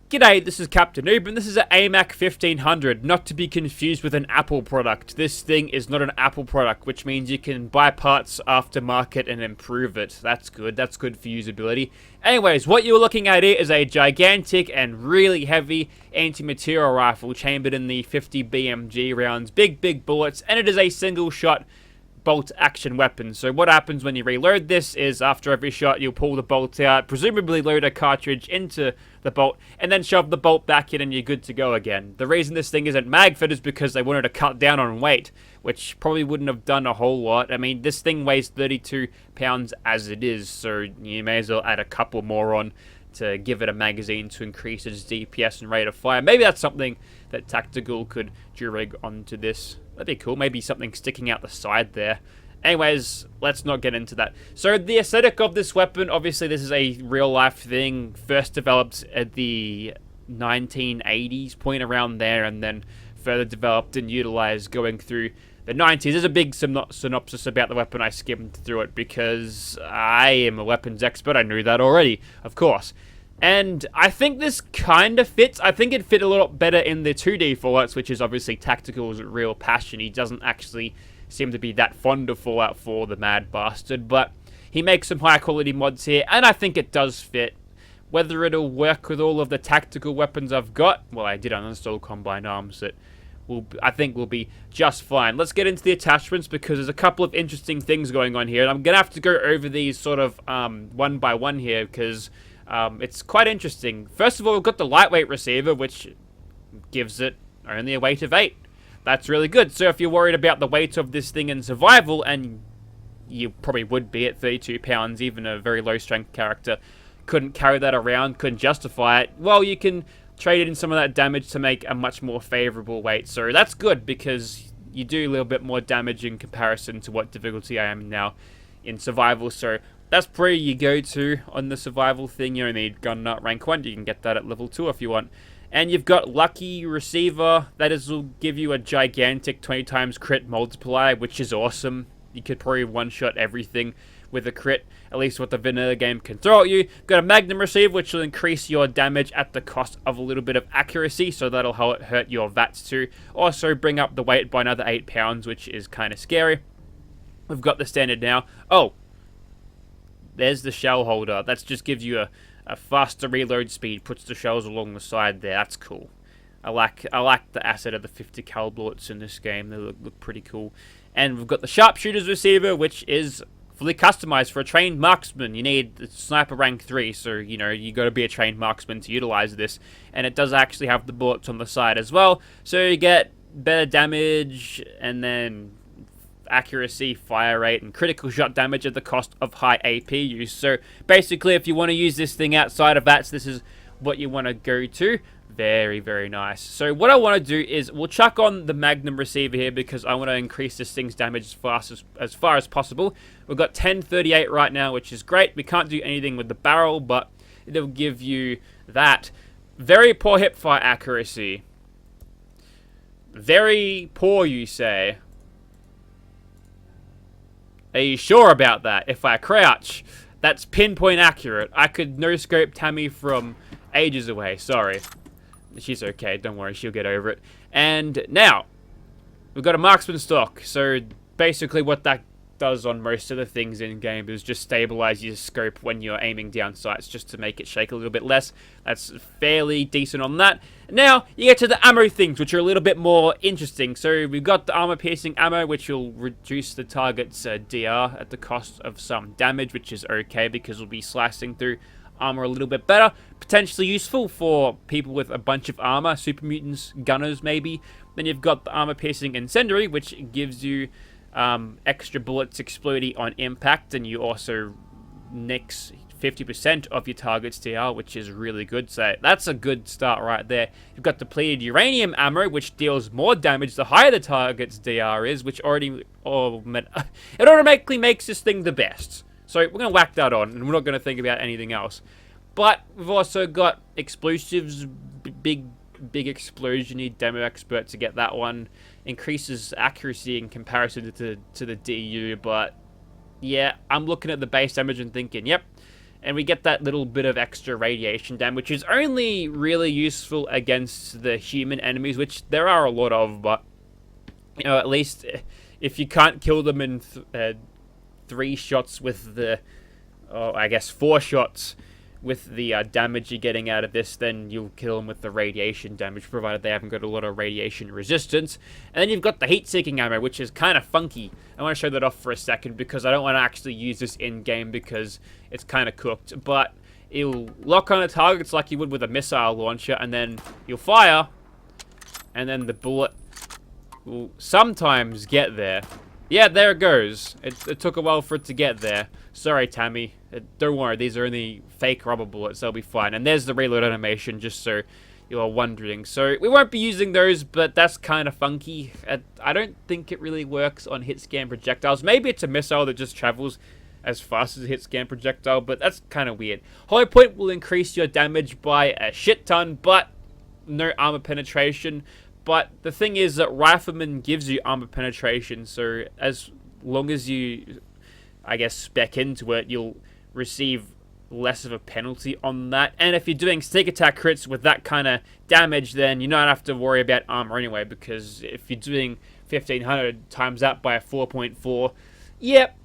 G'day, this is Captainoob, and this is an AMAC-1500, not to be confused with an Apple product. This thing is not an Apple product, which means you can buy parts aftermarket and improve it. That's good for usability. Anyways, what you're looking at here is a gigantic and really heavy anti-material rifle chambered in the 50 BMG rounds, big bullets, and it is a single shot bolt action weapon. So what happens when you reload this is after every shot you'll pull the bolt out, presumably load a cartridge into the bolt, and then shove the bolt back in and you're good to go again. The reason this thing isn't mag-fit is because they wanted to cut down on weight, which probably wouldn't have done a whole lot. I mean, this thing weighs 32 pounds as it is, so you may as well add a couple more on to give it a magazine to increase its DPS and rate of fire. Maybe that's something that Tactical could rig onto this. That'd be cool. Maybe something sticking out the side there. Anyways, let's not get into that. So the aesthetic of this weapon, obviously this is a real life thing, first developed at the 1980s, point around there, and then further developed and utilized going through the 90s. There's a big synopsis about the weapon. I skimmed through it because I am a weapons expert. I knew that already, of course. And I think this kind of fits. I think it fit a lot better in the 2D Fallouts, which is obviously Tactical's real passion. He doesn't actually seem to be that fond of Fallout 4, the mad bastard, but he makes some high quality mods here, and I think it does fit. Whether it'll work with all of the tactical weapons I've got, well, I did uninstall Combined Arms that I think will be just fine. Let's get into the attachments because there's a couple of interesting things going on here, and I'm going to have to go over these sort of one by one here because it's quite interesting. First of all, we've got the lightweight receiver, which gives it only a weight of 8. That's really good. So if you're worried about the weight of this thing in survival, and you probably would be at 32 pounds, even a very low strength character couldn't carry that around, couldn't justify it, well, you can trade in some of that damage to make a much more favorable weight. So that's good because you do a little bit more damage in comparison to what difficulty I am now in survival. So that's probably your go-to on the survival thing. You don't need Gun Nut rank 1. You can get that at level 2 if you want. And you've got Lucky Receiver. That will give you a gigantic 20 times crit multiplier, which is awesome. You could probably one-shot everything with a crit, at least what the vanilla game can throw at you. Got a Magnum Receiver, which will increase your damage at the cost of a little bit of accuracy, so that'll hurt your VATs too. Also bring up the weight by another 8 pounds, which is kind of scary. We've got the standard now. Oh, there's the shell holder. That just gives you a faster reload speed, puts the shells along the side there. That's cool. I like the asset of the 50 cal bullets in this game. They look pretty cool. And we've got the sharpshooter's receiver, which is fully customized for a trained marksman. You need the sniper rank 3, so you know you got to be a trained marksman to utilize this. And it does actually have the bullets on the side as well, so you get better damage and then accuracy, fire rate, and critical shot damage at the cost of high AP use. So basically, if you want to use this thing outside of VATS, this is what you want to go to. Very, very nice. So what I want to do is we'll chuck on the Magnum Receiver here because I want to increase this thing's damage as far as possible. We've got 1038 right now, which is great. We can't do anything with the barrel, but it'll give you that. Very poor hipfire accuracy. Very poor, you say? Are you sure about that? If I crouch, that's pinpoint accurate. I could no-scope Tammy from ages away. Sorry. She's okay. Don't worry. She'll get over it. And now, we've got a marksman stock. So basically what that does on most of the things in game is just stabilize your scope when you're aiming down sights, just to make it shake a little bit less. That's fairly decent on that. Now you get to the ammo things, which are a little bit more interesting. So we've got the armor piercing ammo, which will reduce the target's DR at the cost of some damage, which is okay because we'll be slicing through armor a little bit better. Potentially useful for people with a bunch of armor, super mutants, gunners maybe. Then you've got the armor piercing incendiary, which gives you extra bullets exploding on impact, and you also nix 50% of your target's DR, which is really good. So that's a good start right there. You've got depleted uranium ammo, which deals more damage the higher the target's DR is, which it automatically makes this thing the best. So we're going to whack that on, and we're not going to think about anything else. But we've also got explosives, big explosion-y demo expert to get that one. Increases accuracy in comparison to the DU, but yeah, I'm looking at the base damage and thinking, yep, And we get that little bit of extra radiation damage, which is only really useful against the human enemies, which there are a lot of, but, you know, at least if you can't kill them in 3 shots with the, I guess 4 shots with the damage you're getting out of this, then you'll kill them with the radiation damage, provided they haven't got a lot of radiation resistance. And then you've got the heat-seeking ammo, which is kind of funky. I want to show that off for a second, because I don't want to actually use this in-game, because it's kind of cooked. But it'll lock on a target like you would with a missile launcher, and then you'll fire, and then the bullet will sometimes get there. Yeah, there it goes. It took a while for it to get there. Sorry, Tammy. Don't worry, these are only fake rubber bullets. They'll be fine. And there's the reload animation, just so you are wondering. So we won't be using those, but that's kind of funky. I don't think it really works on hit-scan projectiles. Maybe it's a missile that just travels as fast as a hit-scan projectile, but that's kind of weird. Hollow Point will increase your damage by a shit ton, but no armor penetration. But the thing is that Rifleman gives you armor penetration, so as long as you, I guess, spec into it, you'll receive less of a penalty on that. And if you're doing sneak attack crits with that kind of damage, then you don't have to worry about armor anyway, because if you're doing 1500 times that by a 4.4, yep.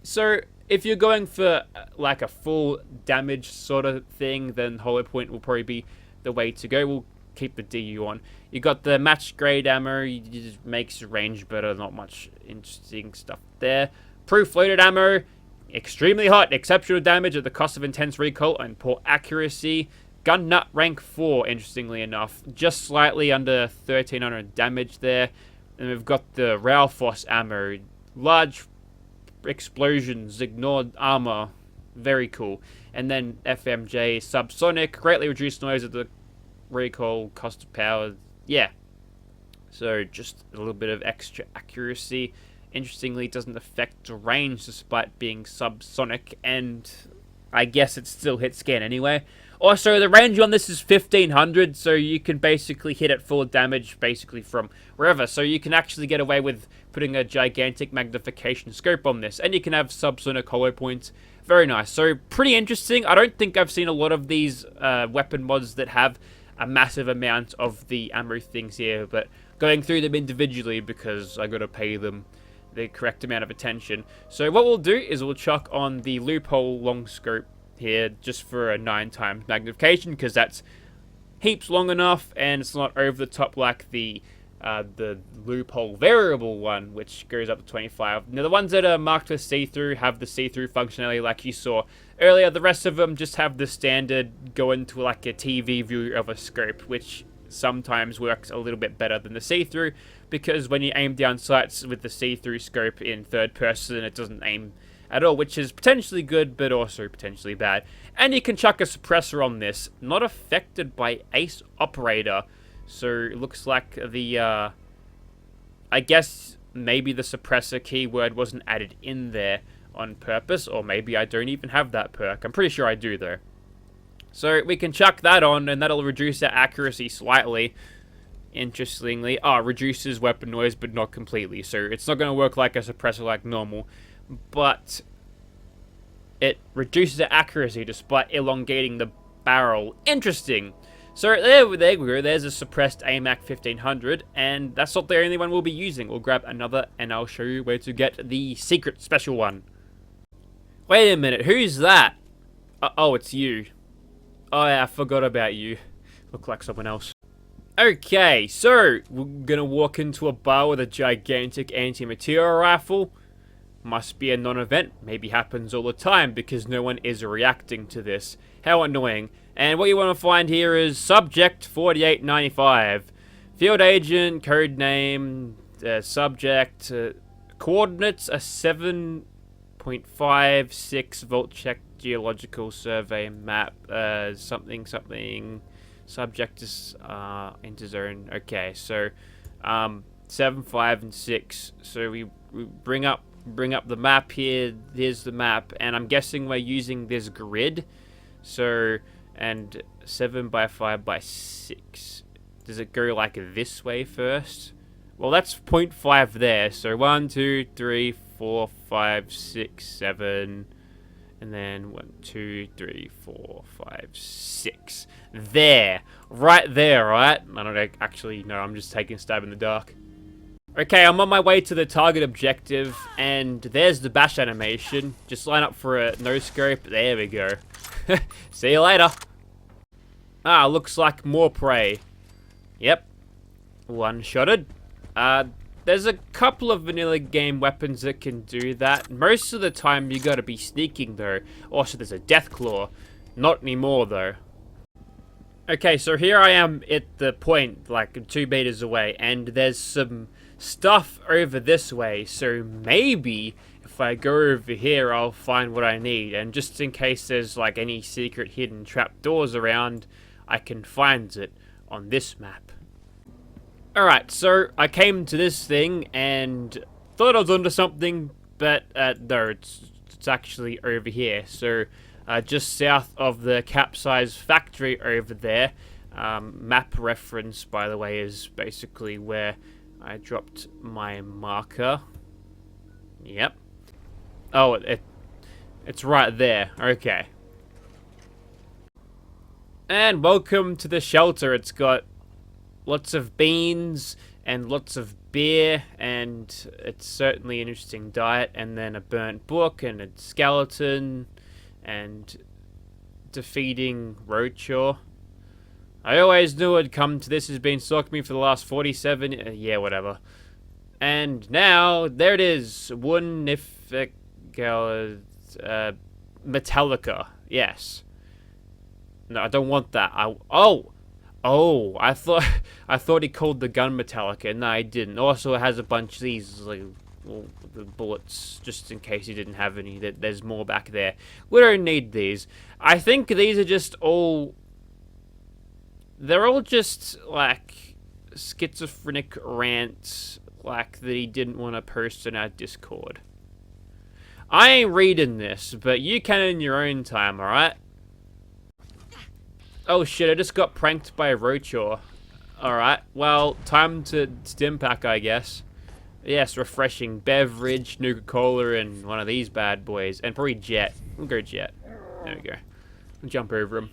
So if you're going for like a full damage sort of thing, then Hollow Point will probably be the way to go. We'll keep the DU on. You got the match grade ammo, it just makes range better, not much interesting stuff there. Proof loaded ammo, extremely hot, exceptional damage at the cost of intense recoil and poor accuracy. Gun nut rank 4, interestingly enough, just slightly under 1300 damage there. And we've got the Raufoss ammo, large explosions, ignored armor, very cool. And then FMJ subsonic, greatly reduced noise at the recoil, cost of power, yeah. So just a little bit of extra accuracy. Interestingly, it doesn't affect range despite being subsonic, and I guess it still hits scan anyway. Also, the range on this is 1500, so you can basically hit at full damage basically from wherever. So you can actually get away with putting a gigantic magnification scope on this, and you can have subsonic hollow points. Very nice. So pretty interesting. I don't think I've seen a lot of these weapon mods that have a massive amount of the ammo things here, but going through them individually because I gotta pay them the correct amount of attention. So what we'll do is we'll chuck on the loophole long scope here just for a 9 times magnification, because that's heaps long enough and it's not over the top like the loophole variable one, which goes up to 25. Now the ones that are marked with see-through have the see-through functionality like you saw earlier. The rest of them just have the standard go into like a TV view of a scope, which sometimes works a little bit better than the see-through, because when you aim down sights with the see-through scope in third person, it doesn't aim at all, which is potentially good but also potentially bad. And you can chuck a suppressor on this, not affected by Ace Operator. So it looks like the I guess maybe the suppressor keyword wasn't added in there on purpose, or maybe I don't even have that perk. I'm pretty sure I do though. So we can chuck that on, and that'll reduce our accuracy slightly. Interestingly, reduces weapon noise, but not completely. So it's not going to work like a suppressor like normal, but it reduces the accuracy despite elongating the barrel. Interesting. So there we go. There's a suppressed AMAC-1500, and that's not the only one we'll be using. We'll grab another, and I'll show you where to get the secret special one. Wait a minute, who's that? Oh, it's you. Oh yeah, I forgot about you. Look like someone else. Okay, so we're gonna walk into a bar with a gigantic anti-material rifle. Must be a non-event. Maybe happens all the time because no one is reacting to this. How annoying. And what you want to find here is subject 4895. Field agent, code name, subject, coordinates are 7.56 volt check geological survey map, something, subject is interzone. Okay, so 7, 5, and 6. So we bring up the map here. Here's the map, and I'm guessing we're using this grid. So, and 7 by 5 by 6. Does it go like this way first? Well, that's 0.5 there. So 1, 2, 3, 4, 5, 6, 7, And then 1, 2, 3, 4, 5, 6. There. Right there, right? I don't actually know. I'm just taking a stab in the dark. Okay, I'm on my way to the target objective. And there's the bash animation. Just line up for a no-scope. There we go. See you later. Ah, looks like more prey. Yep. One-shotted. There's a couple of vanilla game weapons that can do that. Most of the time you gotta be sneaking though. Also there's a death claw. Not anymore though. Okay, so here I am at the point, like 2 meters away, and there's some stuff over this way. So maybe if I go over here I'll find what I need. And just in case there's like any secret hidden trapdoors around, I can find it on this map. Alright, so I came to this thing and thought I was onto something, but no, it's actually over here. So just south of the capsize factory over there. Map reference, by the way, is basically where I dropped my marker. Yep. Oh, it's right there. Okay. And welcome to the shelter. It's got lots of beans and lots of beer, and it's certainly an interesting diet. And then a burnt book and a skeleton and defeating Roadshaw. I always knew it'd come to this. Has been stalking me for the last 47... yeah, whatever. And now, there it is. Metallica. Yes. No, I don't want that. Oh, I thought he called the gun Metallica. No, he didn't. Also, it has a bunch of these, like, the bullets, just in case he didn't have any. There's more back there. We don't need these. I think these are just all... they're all just, like, schizophrenic rants, like, that he didn't want to post in our Discord. I ain't reading this, but you can in your own time, alright? Oh shit, I just got pranked by a Roadshaw. Alright, well, time to Stimpack, I guess. Yes, refreshing beverage, Nuka-Cola, and one of these bad boys. And probably Jet. We'll go Jet. There we go. We'll jump over him.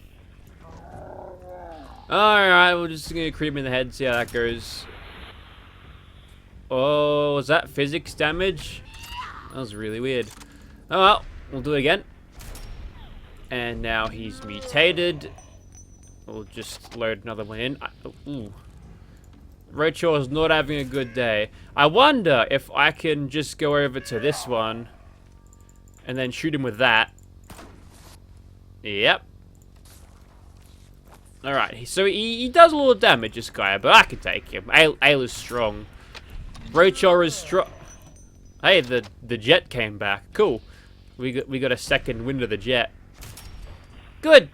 Alright, we're just gonna creep him in the head, see how that goes. Oh, was that physics damage? That was really weird. Oh well, we'll do it again. And now he's mutated. We'll just load another one in. Ooh. Roadshaw is not having a good day. I wonder if I can just go over to this one and then shoot him with that. Yep. Alright, so he does a little damage, this guy, but I can take him. Ale is strong. Roadshaw is strong. Hey, the jet came back. Cool. We got a second wind of the jet. Good.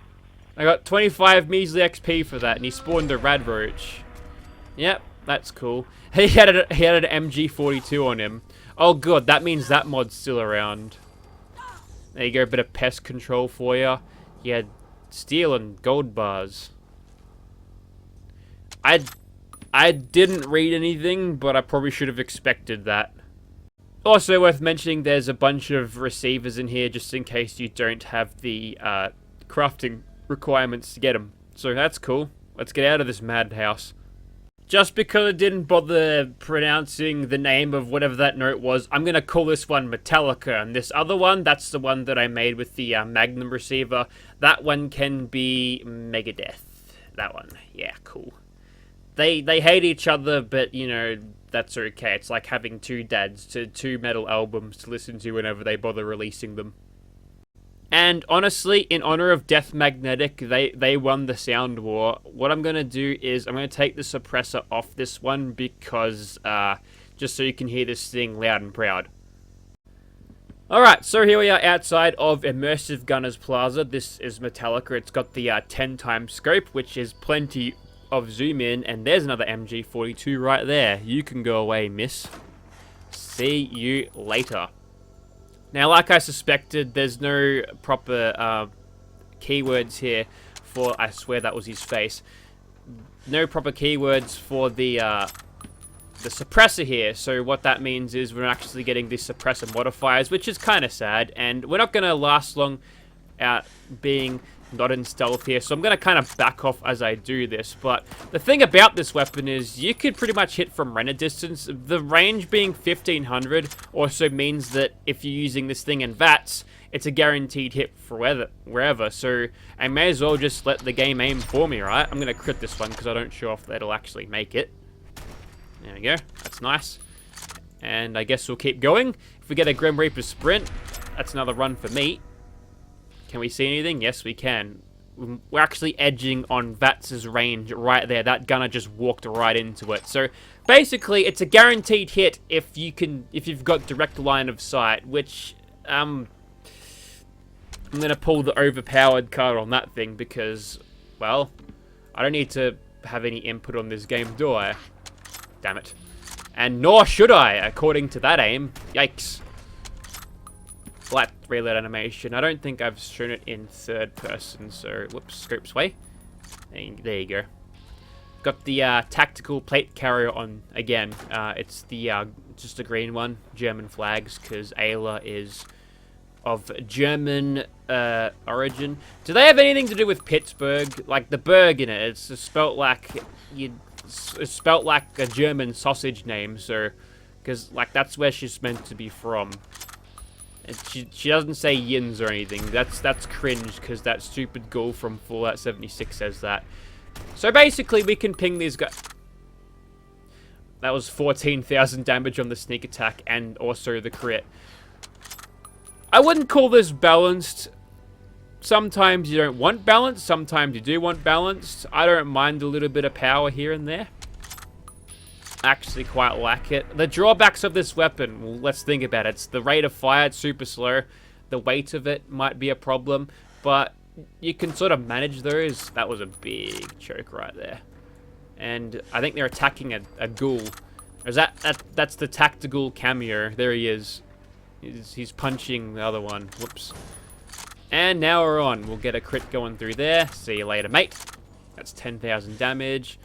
I got 25 measly XP for that, and he spawned a rad roach. Yep, that's cool. He had an MG42 on him. Oh good, that means that mod's still around. There you go, a bit of pest control for you. He had steel and gold bars. I didn't read anything, but I probably should have expected that. Also worth mentioning, there's a bunch of receivers in here just in case you don't have the crafting requirements to get them. So that's cool. Let's get out of this madhouse. Just because I didn't bother pronouncing the name of whatever that note was, I'm going to call this one Metallica. And this other one, that's the one that I made with the Magnum receiver. That one can be Megadeth. That one. Yeah, cool. They hate each other, but, you know, that's okay. It's like having two dads to two metal albums to listen to whenever they bother releasing them. And honestly, in honor of Death Magnetic, they won the sound war. What I'm going to do is I'm going to take the suppressor off this one because, just so you can hear this thing loud and proud. Alright, so here we are outside of Immersive Gunners Plaza. This is Metallica. It's got the 10 times scope, which is plenty of zoom in. And there's another MG42 right there. You can go away, miss. See you later. Now, like I suspected, there's no proper keywords here for... I swear that was his face. No proper keywords for the the suppressor here. So what that means is we're actually getting the suppressor modifiers, which is kind of sad. And we're not going to last long out being not in stealth here. So I'm going to kind of back off as I do this. But the thing about this weapon is you could pretty much hit from render distance. The range being 1500 also means that if you're using this thing in VATS, it's a guaranteed hit for wherever. So I may as well just let the game aim for me, right? I'm going to crit this one because I don't show off that it'll actually make it. There we go. That's nice. And I guess we'll keep going. If we get a Grim Reaper sprint, that's another run for me. Can we see anything? Yes, we can. We're actually edging on VATS's range right there. That gunner just walked right into it. So basically, it's a guaranteed hit if you've got direct line of sight, which I'm gonna pull the overpowered card on that thing because, well, I don't need to have any input on this game, do I? Damn it. And nor should I, according to that aim. Yikes. Flat reload animation. I don't think I've shown it in third person, so whoops, scopes way. There you go. Got the tactical plate carrier on again. It's the just a green one, German flags, because Ayla is of German origin. Do they have anything to do with Pittsburgh? Like the Berg in it, it's spelt like it's spelt like a German sausage name, so because like that's where she's meant to be from. And she doesn't say yins or anything. That's cringe because that stupid ghoul from Fallout 76 says that. So basically, we can ping these guys. That was 14,000 damage on the sneak attack and also the crit. I wouldn't call this balanced. Sometimes you don't want balance. Sometimes you do want balanced. I don't mind a little bit of power here and there. Actually quite like it. The drawbacks of this weapon, well, let's think about it. It's the rate of fire, it's super slow. The weight of it might be a problem, but you can sort of manage those. That was a big choke right there. And I think they're attacking a ghoul. Or is that's the tactical cameo. There he is. He's punching the other one. Whoops. And now we're on. We'll get a crit going through there. See you later, mate. That's 10,000 damage.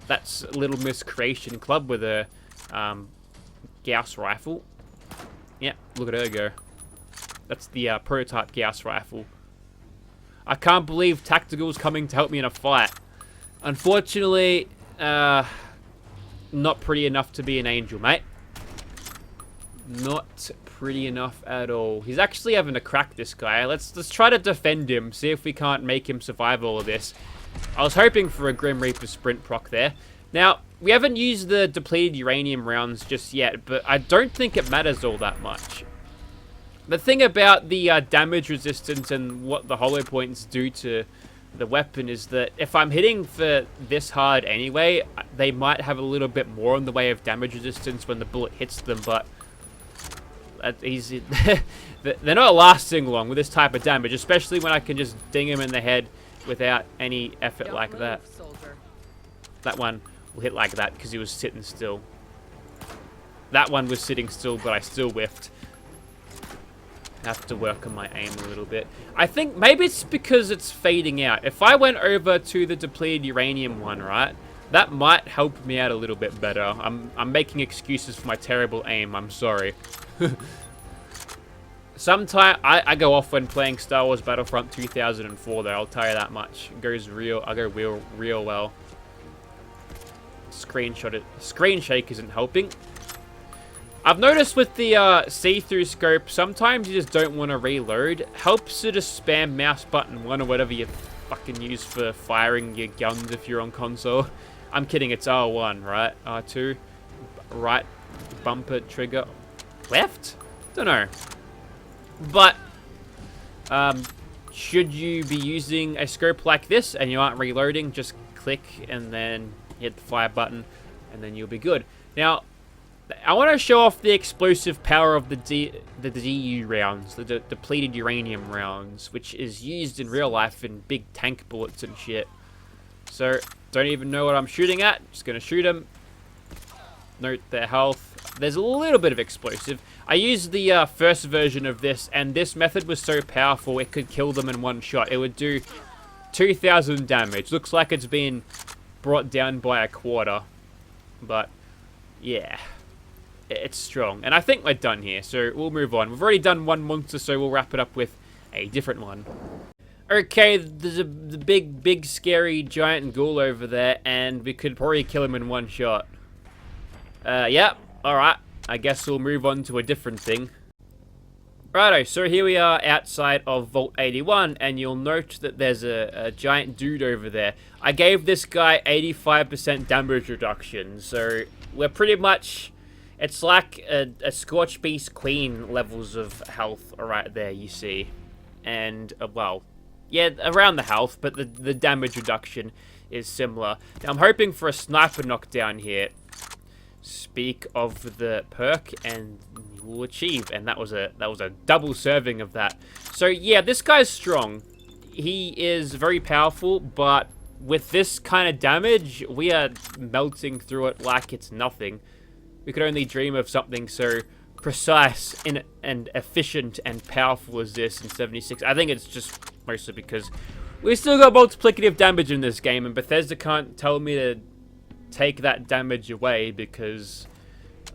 That's Little Miss Creation Club with a Gauss rifle. Yeah, look at her go. That's the prototype Gauss rifle. I can't believe Tactical's coming to help me in a fight. Unfortunately, not pretty enough to be an angel, mate. Not pretty enough at all. He's actually having to crack this guy. Let's try to defend him. See if we can't make him survive all of this. I was hoping for a Grim Reaper sprint proc there. Now, we haven't used the depleted uranium rounds just yet, but I don't think it matters all that much. The thing about the damage resistance and what the hollow points do to the weapon is that if I'm hitting for this hard anyway, they might have a little bit more in the way of damage resistance when the bullet hits them, but they're not lasting long with this type of damage, especially when I can just ding him in the head without any effort like that. That one will hit like that because he was sitting still. That one was sitting still, but I still whiffed. Have to work on my aim a little bit. I think maybe it's because it's fading out. If I went over to the depleted uranium one, right, that might help me out a little bit better. I'm making excuses for my terrible aim. I'm sorry. Sometimes I go off when playing Star Wars Battlefront 2004, though. I'll tell you that much. It goes I go real well. Screenshot it. Screen shake isn't helping. I've noticed with the see-through scope, sometimes you just don't want to reload. Helps to just spam mouse button 1 or whatever you fucking use for firing your guns if you're on console. I'm kidding, it's R1, right? R2. Right bumper trigger. Left? Don't know. But, should you be using a scope like this and you aren't reloading, just click and then hit the fire button and then you'll be good. Now, I want to show off the explosive power of the DU rounds, the depleted uranium rounds, which is used in real life in big tank bullets and shit. So, don't even know what I'm shooting at. Just going to shoot them. Note their health. There's a little bit of explosive. I used the first version of this, and this method was so powerful it could kill them in one shot. It would do 2,000 damage. Looks like it's been brought down by a quarter. But Yeah. It's strong. And I think we're done here, so we'll move on. We've already done one monster, so we'll wrap it up with a different one. Okay, there's the big, scary giant ghoul over there, and we could probably kill him in one shot. Yep, alright. I guess we'll move on to a different thing. Righto, so here we are outside of Vault 81, and you'll note that there's a giant dude over there. I gave this guy 85% damage reduction, so we're pretty much... It's like a Scorch Beast Queen levels of health right there, you see. And, well... Yeah, around the health, but the damage reduction is similar. Now, I'm hoping for a sniper knockdown here. Speak of the perk, and you will achieve. And that was a double serving of that. So, yeah, this guy's strong. He is very powerful, but with this kind of damage, we are melting through it like it's nothing. We could only dream of something so precise and efficient and powerful as this in 76. I think it's just mostly because we still got multiplicative damage in this game, and Bethesda can't tell me to take that damage away because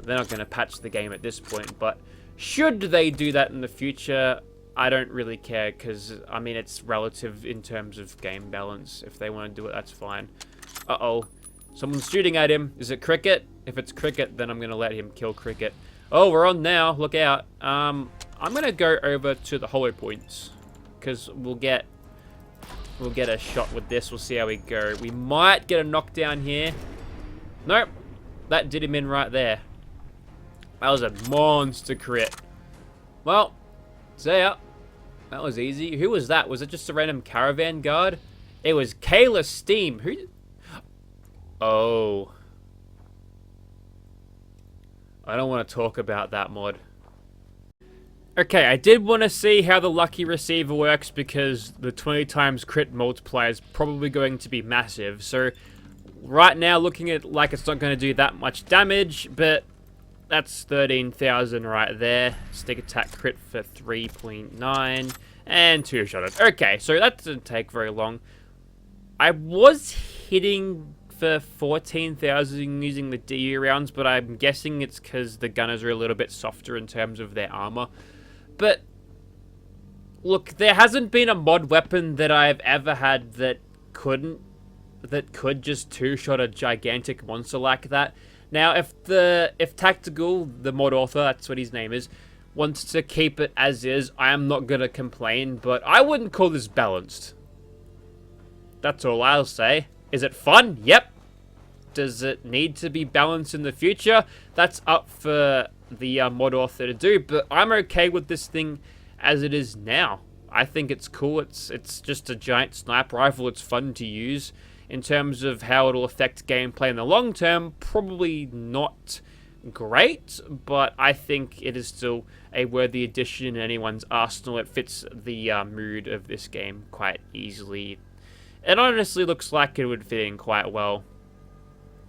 they're not going to patch the game at this point. But should they do that in the future, I don't really care because, I mean, it's relative in terms of game balance. If they want to do it, that's fine. Uh-oh. Someone's shooting at him. Is it Cricket? If it's Cricket, then I'm going to let him kill Cricket. Oh, we're on now. Look out. I'm going to go over to the hollow points because we'll get a shot with this. We'll see how we go. We might get a knockdown here. Nope. That did him in right there. That was a monster crit. Well, see ya. That was easy. Who was that? Was it just a random caravan guard? It was Kayla Steam. Who? Oh. I don't want to talk about that mod. Okay, I did want to see how the Lucky Receiver works because the 20 times crit multiplier is probably going to be massive. So, right now, looking at it like it's not going to do that much damage, but that's 13,000 right there. Stick attack crit for 3.9 and two-shotted. Okay, so that didn't take very long. I was hitting for 14,000 using the DU rounds, but I'm guessing it's because the gunners are a little bit softer in terms of their armor. But look, there hasn't been a mod weapon that I've ever had that could just two-shot a gigantic monster like that. Now, if Tactical, the mod author, that's what his name is, wants to keep it as is, I am not gonna complain, but I wouldn't call this balanced. That's all I'll say. Is it fun? Yep. Does it need to be balanced in the future? That's up for the mod author to do, but I'm okay with this thing as it is now. I think it's cool. It's just a giant sniper rifle. It's fun to use. In terms of how it'll affect gameplay in the long term, probably not great, but I think it is still a worthy addition in anyone's arsenal. It fits the mood of this game quite easily. It honestly looks like it would fit in quite well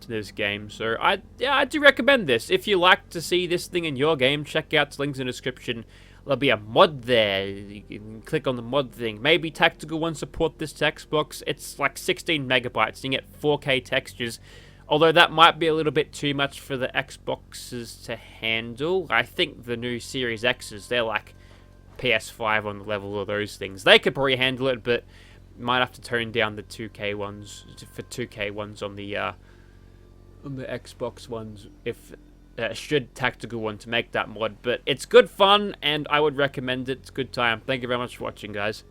to this game. So I do recommend this. If you like to see this thing in your game, check out the links in the description. There'll be a mod there. You can click on the mod thing. Maybe Tactical One support this to Xbox. It's like 16 megabytes. You can get 4K textures. Although that might be a little bit too much for the Xboxes to handle. I think the new Series X's, they're like PS5 on the level of those things. They could probably handle it, but might have to tone down the 2K ones for 2K ones on the Xbox ones if should Tactical One to make that mod. But it's good fun and I would recommend it. It's a good time. Thank you very much for watching, guys.